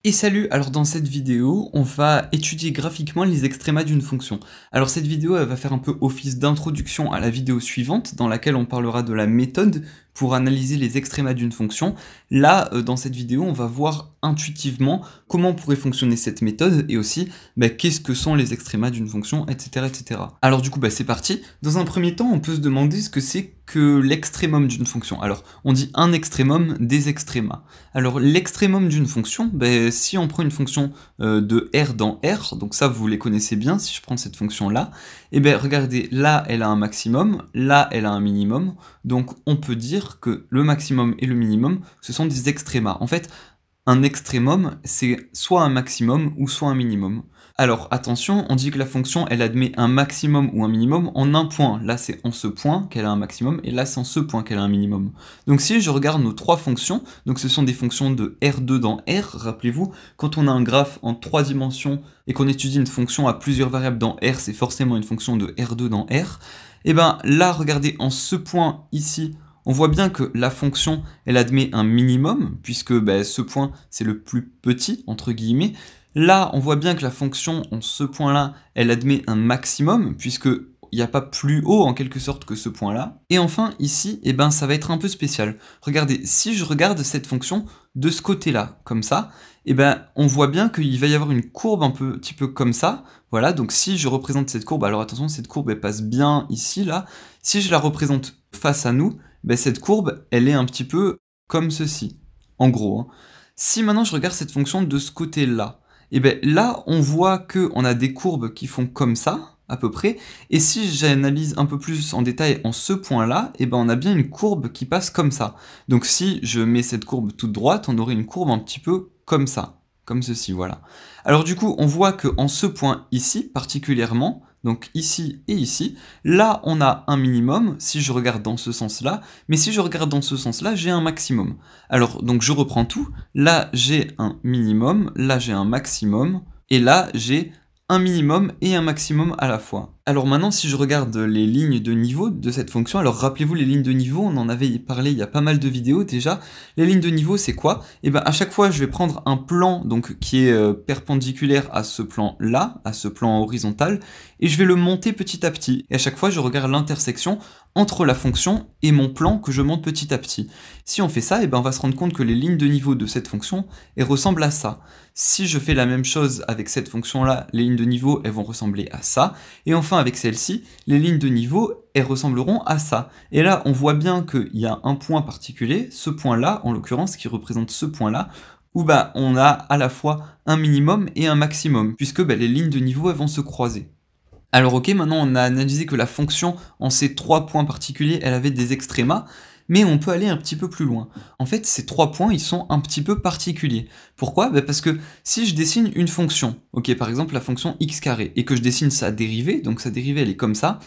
Et salut, alors dans cette vidéo, on va étudier graphiquement les extrémas d'une fonction. Alors cette vidéo, elle va faire un peu office d'introduction à la vidéo suivante, dans laquelle on parlera de la méthode pour analyser les extrémas d'une fonction. Là, dans cette vidéo, on va voir intuitivement comment pourrait fonctionner cette méthode, et aussi qu'est-ce que sont les extrémas d'une fonction, etc. etc. Alors du coup, c'est parti. Dans un premier temps, on peut se demander ce que c'est que l'extrémum d'une fonction. Alors, on dit un extrémum des extrémas. Alors l'extrémum d'une fonction, si on prend une fonction de R dans R, donc ça vous les connaissez bien, si je prends cette fonction-là, et regardez, là elle a un maximum, là elle a un minimum, donc on peut dire que le maximum et le minimum, ce sont des extrémas. En fait, un extrémum, c'est soit un maximum ou soit un minimum. Alors attention, on dit que la fonction, elle admet un maximum ou un minimum en un point. Là, c'est en ce point qu'elle a un maximum, et là, c'est en ce point qu'elle a un minimum. Donc si je regarde nos trois fonctions, donc ce sont des fonctions de R2 dans R, rappelez-vous, quand on a un graphe en 3 dimensions et qu'on étudie une fonction à plusieurs variables dans R, c'est forcément une fonction de R2 dans R. Et là, regardez, en ce point ici, on voit bien que la fonction, elle admet un minimum, puisque ce point, c'est le plus petit, entre guillemets. Là, on voit bien que la fonction, en ce point-là, elle admet un maximum, puisque il n'y a pas plus haut, en quelque sorte, que ce point-là. Et enfin, ici, ça va être un peu spécial. Regardez, si je regarde cette fonction de ce côté-là, comme ça, on voit bien qu'il va y avoir une courbe un petit peu comme ça. Voilà, donc si je représente cette courbe, alors attention, cette courbe, elle passe bien ici, là. Si je la représente face à nous, cette courbe, elle est un petit peu comme ceci, en gros. Hein. Si maintenant je regarde cette fonction de ce côté-là, là, on voit qu'on a des courbes qui font comme ça, à peu près, et si j'analyse un peu plus en détail en ce point-là, on a bien une courbe qui passe comme ça. Donc si je mets cette courbe toute droite, on aurait une courbe un petit peu comme ça, comme ceci, voilà. Alors du coup, on voit qu'en ce point ici, particulièrement, donc ici et ici, là on a un minimum, si je regarde dans ce sens-là, mais si je regarde dans ce sens-là, j'ai un maximum. Alors, donc je reprends tout, là j'ai un minimum, là j'ai un maximum, et là j'ai un minimum et un maximum à la fois. Alors maintenant, si je regarde les lignes de niveau de cette fonction, alors rappelez-vous les lignes de niveau, on en avait parlé il y a pas mal de vidéos déjà. Les lignes de niveau, c'est quoi? À chaque fois, je vais prendre un plan donc qui est perpendiculaire à ce plan-là, à ce plan horizontal, et je vais le monter petit à petit. Et à chaque fois, je regarde l'intersection entre la fonction et mon plan que je monte petit à petit. Si on fait ça, on va se rendre compte que les lignes de niveau de cette fonction, elles ressemblent à ça. Si je fais la même chose avec cette fonction-là, les lignes de niveau, elles vont ressembler à ça. Et enfin, avec celle-ci, les lignes de niveau, elles ressembleront à ça. Et là, on voit bien qu'il y a un point particulier, ce point-là, en l'occurrence, qui représente ce point-là, où on a à la fois un minimum et un maximum, puisque les lignes de niveau, elles vont se croiser. Alors ok, maintenant on a analysé que la fonction, en ces 3 points particuliers, elle avait des extrémas, mais on peut aller un petit peu plus loin. En fait, ces 3 points, ils sont un petit peu particuliers. Pourquoi? Parce que si je dessine une fonction, ok, par exemple la fonction x carré, et que je dessine sa dérivée, donc sa dérivée elle est comme ça,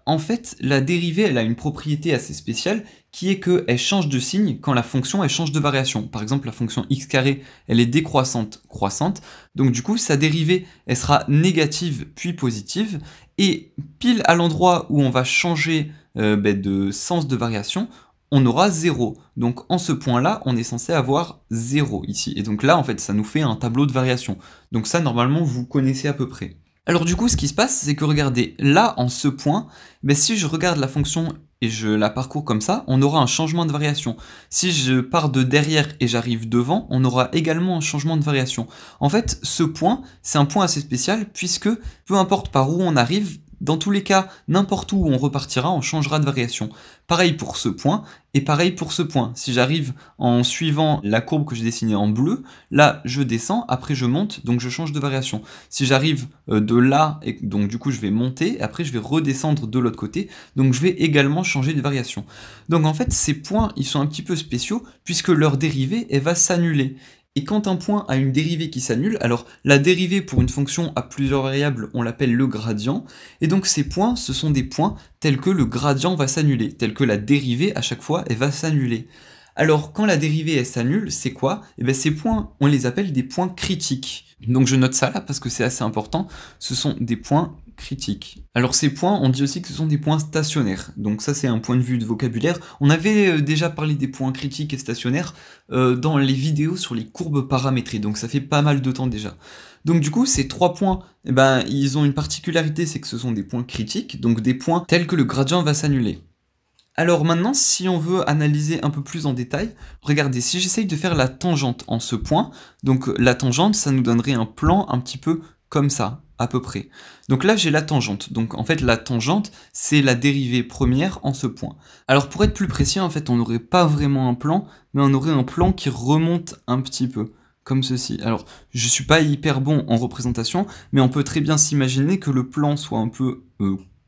en fait, la dérivée, elle a une propriété assez spéciale, qui est qu'elle change de signe quand la fonction, elle change de variation. Par exemple, la fonction x carré, elle est décroissante, croissante, donc du coup, sa dérivée, elle sera négative puis positive, et pile à l'endroit où on va changer de sens de variation, on aura 0. Donc en ce point-là, on est censé avoir 0 ici. Et donc là, en fait, ça nous fait un tableau de variation. Donc ça, normalement, vous connaissez à peu près. Alors du coup, ce qui se passe, c'est que regardez, là, en ce point, si je regarde la fonction et je la parcours comme ça, on aura un changement de variation. Si je pars de derrière et j'arrive devant, on aura également un changement de variation. En fait, ce point, c'est un point assez spécial, puisque peu importe par où on arrive, dans tous les cas, n'importe où on repartira, on changera de variation. Pareil pour ce point, et pareil pour ce point. Si j'arrive en suivant la courbe que j'ai dessinée en bleu, là je descends, après je monte, donc je change de variation. Si j'arrive de là, et donc du coup je vais monter, après je vais redescendre de l'autre côté, donc je vais également changer de variation. Donc en fait, ces points, ils sont un petit peu spéciaux, puisque leur dérivée, elle va s'annuler. Et quand un point a une dérivée qui s'annule, alors la dérivée pour une fonction à plusieurs variables, on l'appelle le gradient, et donc ces points, ce sont des points tels que le gradient va s'annuler, tels que la dérivée, à chaque fois, elle va s'annuler. Alors quand la dérivée, elle s'annule, c'est quoi? Ces points, on les appelle des points critiques. Donc je note ça là, parce que c'est assez important, ce sont des points critiques. Alors ces points, on dit aussi que ce sont des points stationnaires. Donc ça c'est un point de vue de vocabulaire. On avait déjà parlé des points critiques et stationnaires dans les vidéos sur les courbes paramétrées, donc ça fait pas mal de temps déjà. Donc du coup, ces 3 points, eh ben, ils ont une particularité, c'est que ce sont des points critiques, donc des points tels que le gradient va s'annuler. Alors maintenant, si on veut analyser un peu plus en détail, regardez, si j'essaye de faire la tangente en ce point, donc la tangente, ça nous donnerait un plan un petit peu comme ça, à peu près. Donc là, j'ai la tangente. Donc en fait, la tangente, c'est la dérivée première en ce point. Alors pour être plus précis, en fait, on n'aurait pas vraiment un plan, mais on aurait un plan qui remonte un petit peu, comme ceci. Alors, je suis pas hyper bon en représentation, mais on peut très bien s'imaginer que le plan soit un peu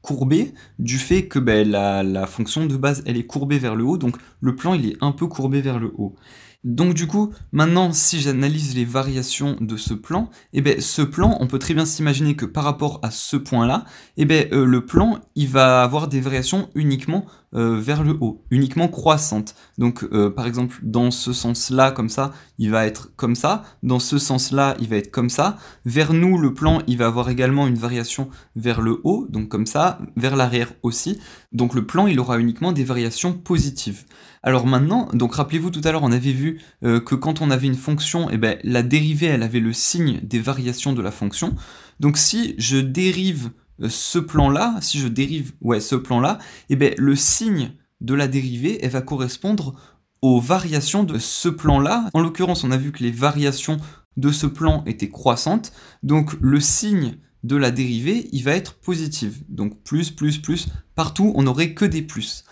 courbé du fait que la fonction de base elle est courbée vers le haut, donc le plan il est un peu courbé vers le haut. Donc du coup, maintenant si j'analyse les variations de ce plan, ce plan, on peut très bien s'imaginer que par rapport à ce point-là, le plan il va avoir des variations uniquement vers le haut, uniquement croissantes. Donc par exemple dans ce sens-là comme ça, il va être comme ça, dans ce sens-là il va être comme ça, vers nous le plan il va avoir également une variation vers le haut, donc comme ça, vers l'arrière aussi, donc le plan il aura uniquement des variations positives. Alors maintenant, donc rappelez-vous tout à l'heure on avait vu que quand on avait une fonction, la dérivée elle avait le signe des variations de la fonction, donc si je dérive ce plan-là, si je dérive ce plan-là, le signe de la dérivée elle va correspondre aux variations de ce plan-là. En l'occurrence, on a vu que les variations de ce plan étaient croissantes, donc le signe de la dérivée, il va être positif. Donc plus, partout, on n'aurait que des plus.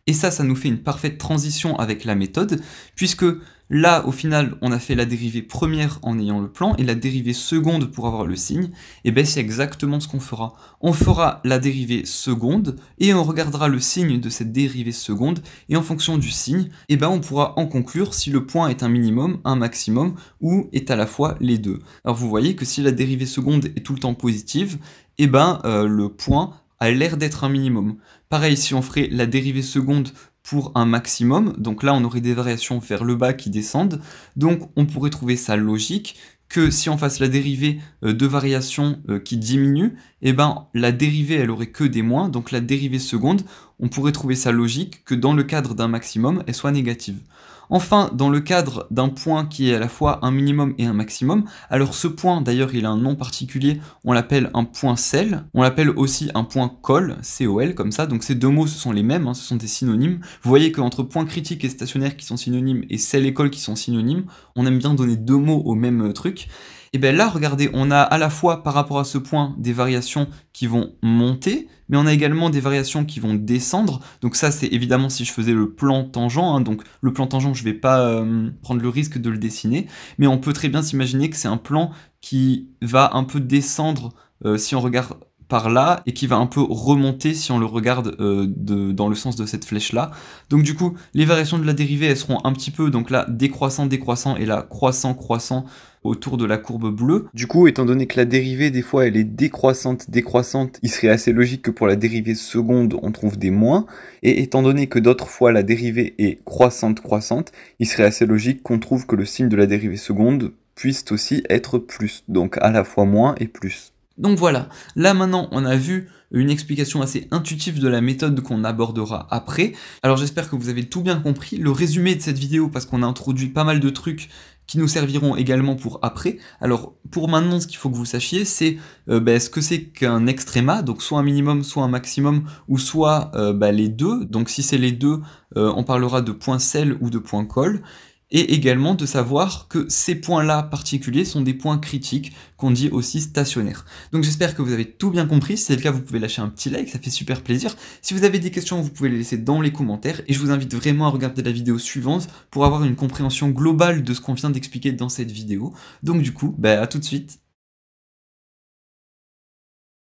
Et ça nous fait une parfaite transition avec la méthode, puisque là, au final, on a fait la dérivée première en ayant le plan, et la dérivée seconde pour avoir le signe, et c'est exactement ce qu'on fera. On fera la dérivée seconde, et on regardera le signe de cette dérivée seconde, et en fonction du signe, on pourra en conclure si le point est un minimum, un maximum, ou est à la fois les deux. Alors vous voyez que si la dérivée seconde est tout le temps positive, le point a l'air d'être un minimum. Pareil, si on ferait la dérivée seconde pour un maximum, donc là on aurait des variations vers le bas qui descendent, donc on pourrait trouver ça logique que si on fasse la dérivée de variations qui diminue, la dérivée elle aurait que des moins, donc la dérivée seconde, on pourrait trouver ça logique que dans le cadre d'un maximum, elle soit négative. Enfin, dans le cadre d'un point qui est à la fois un minimum et un maximum, alors ce point, d'ailleurs, il a un nom particulier, on l'appelle un point cell, on l'appelle aussi un point col, C-O-L, comme ça, donc ces deux mots, ce sont les mêmes, ce sont des synonymes. Vous voyez qu'entre point critique et stationnaire qui sont synonymes, et cell et col qui sont synonymes, on aime bien donner deux mots au même truc. Et là, regardez, on a à la fois, par rapport à ce point, des variations qui vont monter, mais on a également des variations qui vont descendre. Donc ça, c'est évidemment si je faisais le plan tangent, donc le plan tangent, je vais pas prendre le risque de le dessiner, mais on peut très bien s'imaginer que c'est un plan qui va un peu descendre si on regarde par là, et qui va un peu remonter si on le regarde dans le sens de cette flèche-là. Donc du coup, les variations de la dérivée, elles seront un petit peu, donc là, décroissant, décroissant, et là, croissant, croissant, autour de la courbe bleue. Du coup, étant donné que la dérivée, des fois, elle est décroissante, décroissante, il serait assez logique que pour la dérivée seconde, on trouve des moins. Et étant donné que d'autres fois, la dérivée est croissante, croissante, il serait assez logique qu'on trouve que le signe de la dérivée seconde puisse aussi être plus. Donc à la fois moins et plus. Donc voilà, là maintenant on a vu une explication assez intuitive de la méthode qu'on abordera après. Alors j'espère que vous avez tout bien compris. Le résumé de cette vidéo, parce qu'on a introduit pas mal de trucs qui nous serviront également pour après. Alors pour maintenant, ce qu'il faut que vous sachiez, c'est ce que c'est qu'un extréma, donc soit un minimum, soit un maximum, ou soit les deux. Donc si c'est les deux, on parlera de point cell ou de point col. Et également de savoir que ces points-là particuliers sont des points critiques qu'on dit aussi stationnaires. Donc j'espère que vous avez tout bien compris. Si c'est le cas, vous pouvez lâcher un petit like, ça fait super plaisir. Si vous avez des questions, vous pouvez les laisser dans les commentaires. Et je vous invite vraiment à regarder la vidéo suivante pour avoir une compréhension globale de ce qu'on vient d'expliquer dans cette vidéo. Donc du coup, à tout de suite.